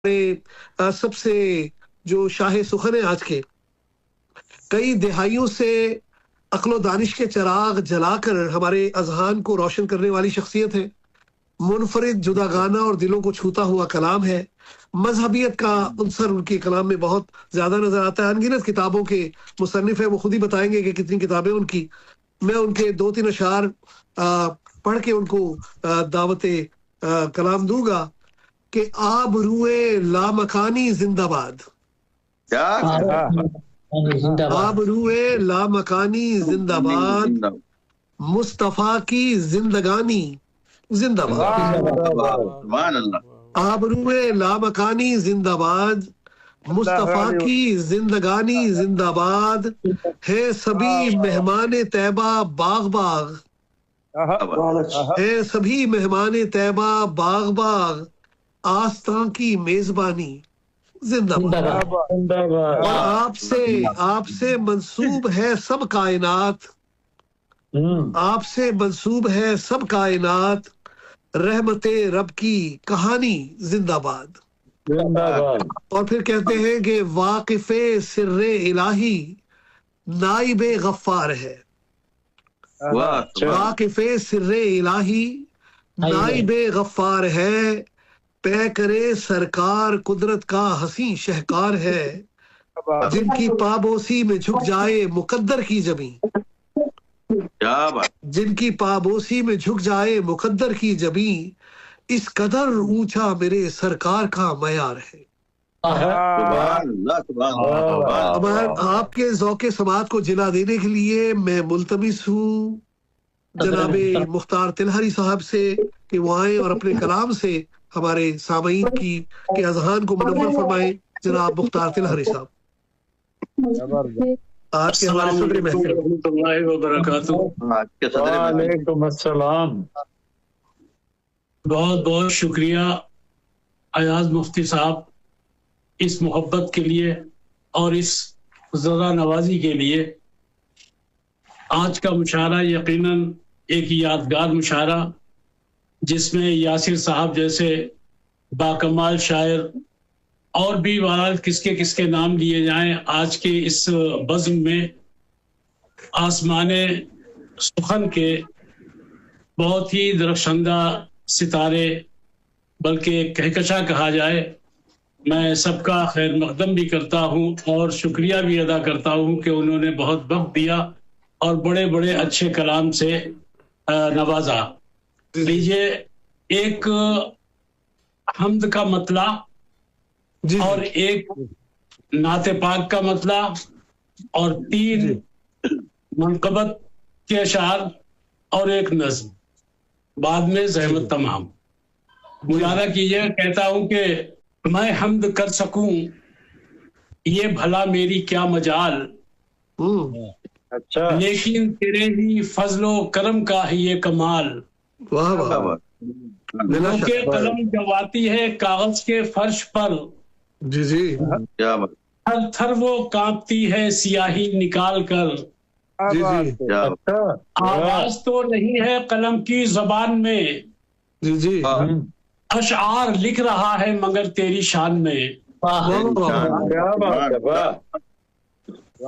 सबसे जो शाहे सुखन है आज के, कई दिहाइयों से अक्ल दानिश के चिराग जलाकर हमारे अजहान को रोशन करने वाली शख्सियत है। मुनफरिद, जुदागाना और दिलों को छूता हुआ कलाम है। मजहबियत का अंसर उनके कलाम में बहुत ज्यादा नजर आता है। अनगिनत किताबों के मुसन्निफ है, वो खुद ही बताएंगे कि कितनी किताबें उनकी। मैं उनके 2-3 अशार पढ़ के उनको दावत कलाम दूंगा कि आबरूए लामकानी जिंदाबाद, आबरूए लामकानी जिंदाबाद, मुस्तफा की जिंदगानी जिंदाबाद, आबरूए लामकानी जिंदाबाद, मुस्तफा की जिंदगानी जिंदाबाद, है सभी मेहमान तैबा बाग बाग, है सभी मेहमान तैबा बाग बाग, आस्था की मेजबानी जिंदाबाद। और आपसे मंसूब है सब कायनात, आपसे मंसूब है सब कायनात, रहमते रब की कहानी जिंदाबाद। और फिर कहते हैं कि वाकिफे सिर्रे इलाही नाइबे गफ्फार है, वाकिफे सिर्रे इलाही नाइबे गफ्फार है, पे करे सरकार कुदरत का हसी शहकार है, जिनकी पाबोसी में झुक जाए मुकद्दर की जमी, जिनकी पाबोसी में झुक जाए मुकद्दर की जमी, इस कदर ऊंचा मेरे सरकार का मयार है। आपके ज़ौक़े समात को जिला देने के लिए मैं मुल्तमिस हूँ जनाबे मुख्तार तिलहरी साहब से कि वो आए और अपने कलाम से हमारे सामईन के अज़हान को मुनव्वर फरमाएं। जनाब मुख्तार तिलहरी साहब आज के हमारे सदर महफिल। बहुत बहुत शुक्रिया अयाज मुफ्ती साहब इस मोहब्बत के लिए और इस ज़रा नवाजी के लिए। आज का मुशायरा यकीनन एक यादगार मुशायरा, जिसमें यासिर साहब जैसे बाकमाल शायर और भी बहरहाल किसके किसके नाम लिए जाएं, आज के इस बज़्म में आसमाने सुखन के बहुत ही दरख्शंदा सितारे, बल्कि कहकशा कहा जाए, मैं सबका खैर मकदम भी करता हूँ और शुक्रिया भी अदा करता हूँ कि उन्होंने बहुत वक्त दिया और बड़े बड़े अच्छे कलाम से नवाजा। लीजिए, एक हम्द का मतला और एक नाते पाक का मतला और 3 मनक़बत के अशार और एक नज़्म, बाद में ज़हमत तमाम। मुलाजा कीजिए, कहता हूं कि मैं हम्द कर सकूं ये भला मेरी क्या मजाल, अच्छा, लेकिन तेरे ही फजलो करम का है ये कमाल। वाह वाह। के कलम जवाती है कागज के फर्श पर, जी जी, थर थर वो कांपती है सियाही निकाल कर, जी जी, आवाज तो नहीं है कलम की जबान में, जी जी, अशआर लिख रहा है मगर तेरी शान में।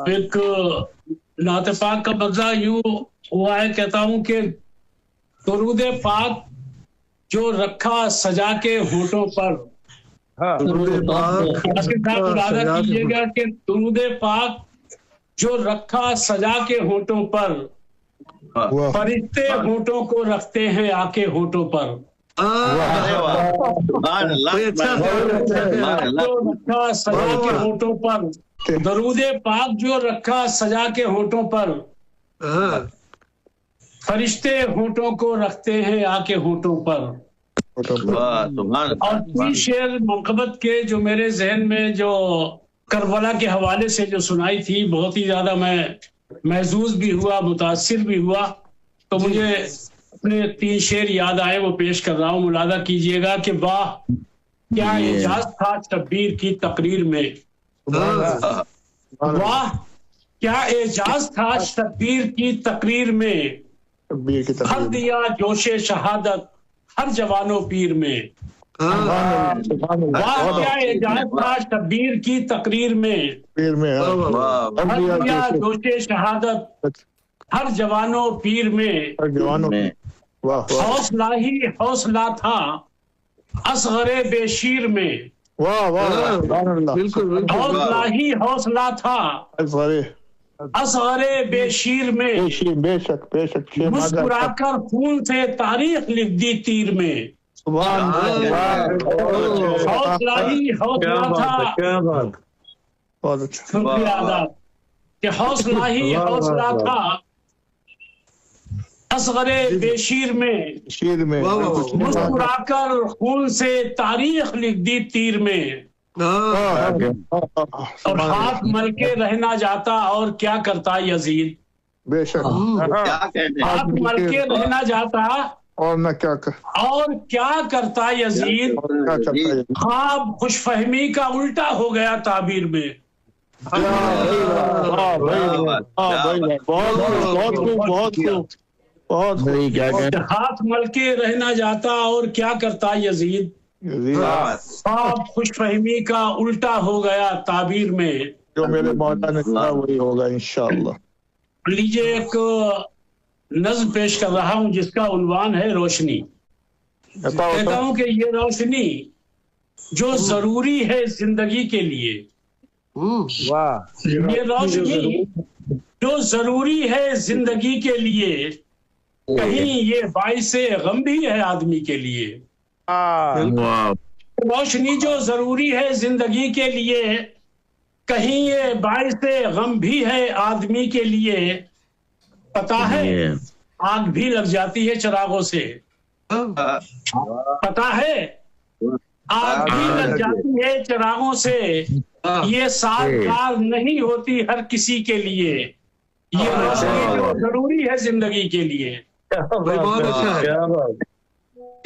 एक नाते पाक का मजा यूं हुआ है, कहता हूं कि दुरूद पाक जो रखा सजा के होठों पर, मुलाजा कीजिएगा कि दुरूद पाक जो रखा सजा के होठों पर, फरिश्ते होठों को रखते हैं आके होठों पर। रखा सजा के होठों पर, दरूदे पाक जो रखा सजा के होठों पर, फरिश्ते होठों को रखते हैं आके होठों पर। और 3 शेर मनक़बत के जो मेरे जहन में जो करबला के हवाले से जो सुनाई थी, बहुत ही ज्यादा मैं महजूज भी हुआ, मुतासिर भी हुआ, तो मुझे अपने 3 शेर याद आए, वो पेश कर रहा हूँ। मुलाजा कीजिएगा कि वाह क्या एजाज था शब्बीर की तकरीर में, वाह क्या एजाज था शब्बीर की तकरीर में, भर दिया जोशे शहादत हर जवानों पीर में। वाह क्या एजाज था शब्बीर की तकरीर में, जोशे शहादत हर जवानों पीर में, हौसला ही हौसला था असगरे बेशीर में, हौसला ही हौसला था असगरे बेशीर में, मुस्कुराकर खून से तारीख लिख दी तीर में, हौसला ही हौसला था, शुक्रिया अदा कि हौसला ही हौसला था असगरे बेशीर में, मुस्कुराकर खून से तारीख लिख दी तीर में, और हाथ मल के रहना जाता और क्या करता यजीद, बेशक हाथ मल के रहना जाता और न क्या करता यजीद, ख्वाब खुशफहमी का उल्टा हो गया ताबीर में। हाथ मल के रहना जाता और क्या करता यजीद, ख्वाब खुशफहमी का उल्टा हो गया ताबीर में। जो मेरे मौला ने कहा वही होगा इंशाअल्लाह। लीजिए एक नज्म पेश कर रहा हूं जिसका उन्वान है रोशनी। कहता हूं कि ये रोशनी जो जरूरी है जिंदगी के लिए, वाह, ये रोशनी जो जरूरी है जिंदगी के लिए, कहीं ये बाइसे गम भी है आदमी के लिए। रोशनी जो जरूरी है जिंदगी के लिए, कहीं ये बाइसे गम भी है आदमी के लिए। पता है आग भी लग जाती है चिरागों से, पता है आग भी लग जाती है चिरागों से, ये साजगार नहीं होती हर किसी के लिए। ये रोशनी जो जरूरी है जिंदगी के लिए, बहुत अच्छा है।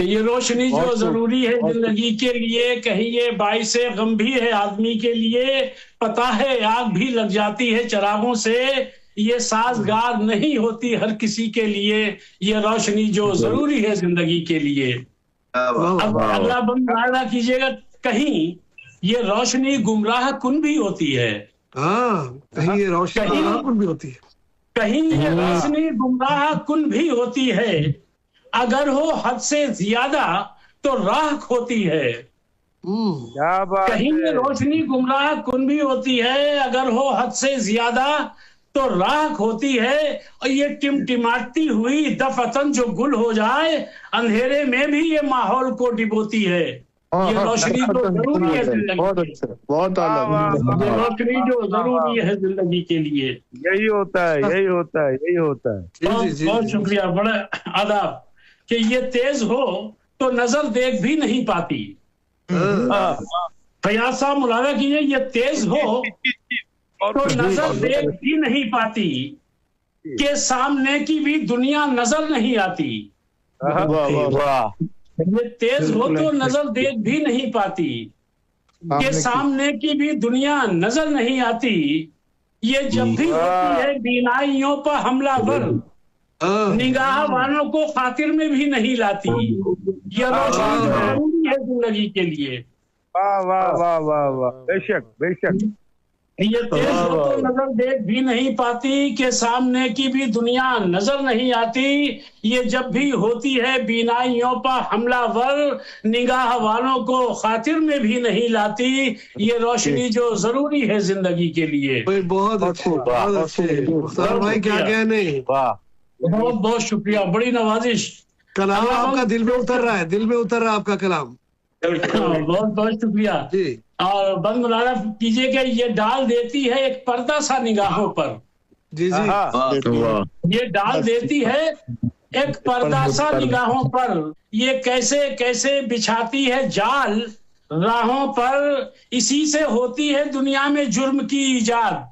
ये रोशनी जो जरूरी है जिंदगी के लिए, कहीं ये बाइसे गम भी है आदमी के लिए। पता है आग भी लग जाती है चिरागों से, ये साजगार नहीं होती हर किसी के लिए। ये रोशनी जो जरूरी है जिंदगी के लिए। अब अगला बंद आना कीजिएगा, कहीं ये रोशनी गुमराह कुन भी होती है। कहीं ये रोशनी गुमराह कुन भी होती है, कहीं ये रोशनी गुमराह कुन भी होती है। अगर हो हद से ज्यादा तो राख होती है। कहीं ये रोशनी गुमराह कुन भी होती है, अगर हो हद से ज्यादा तो राख होती है। और ये टिमटिमाती हुई दफतन जो गुल हो जाए, अंधेरे में भी ये माहौल को डिबोती है। ये रोशनी जो जरूरी है जिंदगी, बहुत ये रोशनी जो जरूरी है जिंदगी के लिए। यही होता है, यही होता है, यही होता है। बहुत शुक्रिया, बड़ा आदाब। कि ये तेज हो तो नजर देख भी नहीं पाती। फयाज साहब मुलाजा कीजिए, ये तेज हो तो नजर देख भी नहीं पाती, के सामने की भी दुनिया नजर नहीं आती। ये तेज हो तो नजर देख भी नहीं पाती, के सामने की भी दुनिया नजर नहीं आती। ये जब भी होती है बीनाइयों पर हमलावर, निगाह वालों को खातिर में भी नहीं लाती। ये रोशनी जरूरी है जिंदगी के लिए। वाह वाह वाह वाह वाह, बेशक बेशक। ये तेज हो तो नजर देख भी नहीं पाती, के सामने की भी दुनिया नजर नहीं आती। ये जब भी होती है बीनाइयों पर हमलावर, निगाह वालों को खातिर में भी नहीं लाती। ये रोशनी जो जरूरी है जिंदगी के लिए। बहुत अच्छे, बहुत अच्छे मुख्तार भाई, क्या कहने। बहुत बहुत शुक्रिया, बड़ी नवाजिश। कलाम आपका दिल में उतर रहा है, दिल में उतर रहा है आपका कलाम। बहुत बहुत शुक्रिया जी। और बंद मुलाजा कीजिए कि ये डाल देती है एक पर्दा सा निगाहों पर। जी जी, ये डाल देती है एक पर्दा सा निगाहों पर। ये कैसे कैसे बिछाती है जाल राहों पर, इसी से होती है दुनिया में जुर्म की इजाद।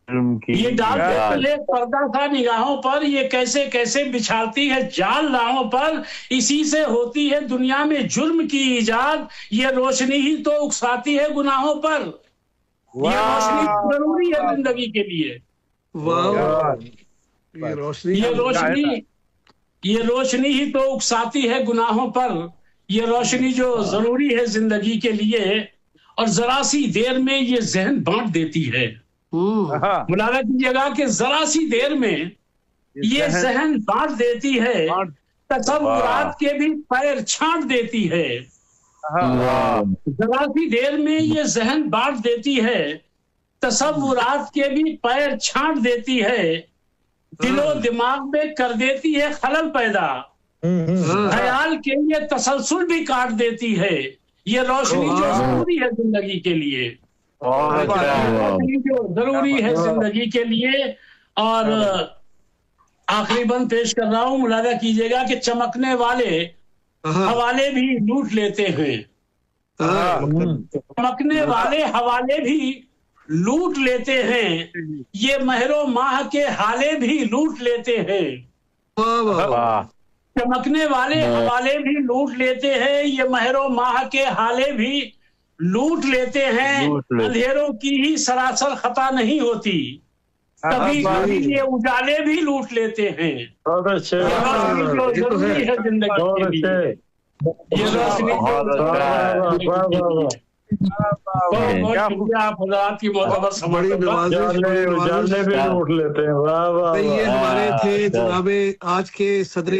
ये डाल देती है पर्दा सा निगाहों पर, ये कैसे कैसे बिछाती है जाल राहों पर, इसी से होती है दुनिया में जुर्म की इजाद। ये रोशनी ही तो उकसाती है गुनाहों पर। ये रोशनी जरूरी है जिंदगी के लिए। वाह, ये रोशनी ये रोशनी ही तो उकसाती है गुनाहों पर, ये रोशनी जो जरूरी है जिंदगी के लिए, और जरा सी देर में ये जहन बांट देती है। मुलाजा कीजिएगा कि जरा सी देर में ये जहन बांट देती है, तसव्वुरात के भी पैर छांट देती है। जरा सी देर में ये जहन बांट देती है, तसव्वुरात के भी पैर छांट देती है, दिलो दिमाग में कर देती है खलल पैदा, ख्याल के लिए तसलसल भी काट देती है। ये रोशनी जो जरूरी है जिंदगी के लिए, रोशनी जो जरूरी है जिंदगी के लिए। और आखिरी बंद पेश कर रहा हूं, मुलाजा कीजिएगा कि चमकने वाले हवाले भी लूट लेते हैं, चमकने वाले हवाले भी लूट लेते हैं, ये महरो माह के हाले भी लूट लेते हैं। चमकने वाले हवाले भी लूट लेते हैं, ये महरो माह के हाले भी लूट लेते हैं। अंधेरों की ही सरासर खता नहीं होती, कभी कभी ये उजाले भी लूट लेते हैं। जो जरूरी है जिंदगी के लिए, ये रोशनी बहुत शुक्रिया आप हज़रात की मोतबर बड़ी ये हमारे थे जनाबे आज के सदर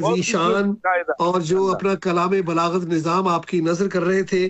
ज़ीशान, और जो अपना कलाम बलागत निज़ाम आपकी नजर कर रहे थे।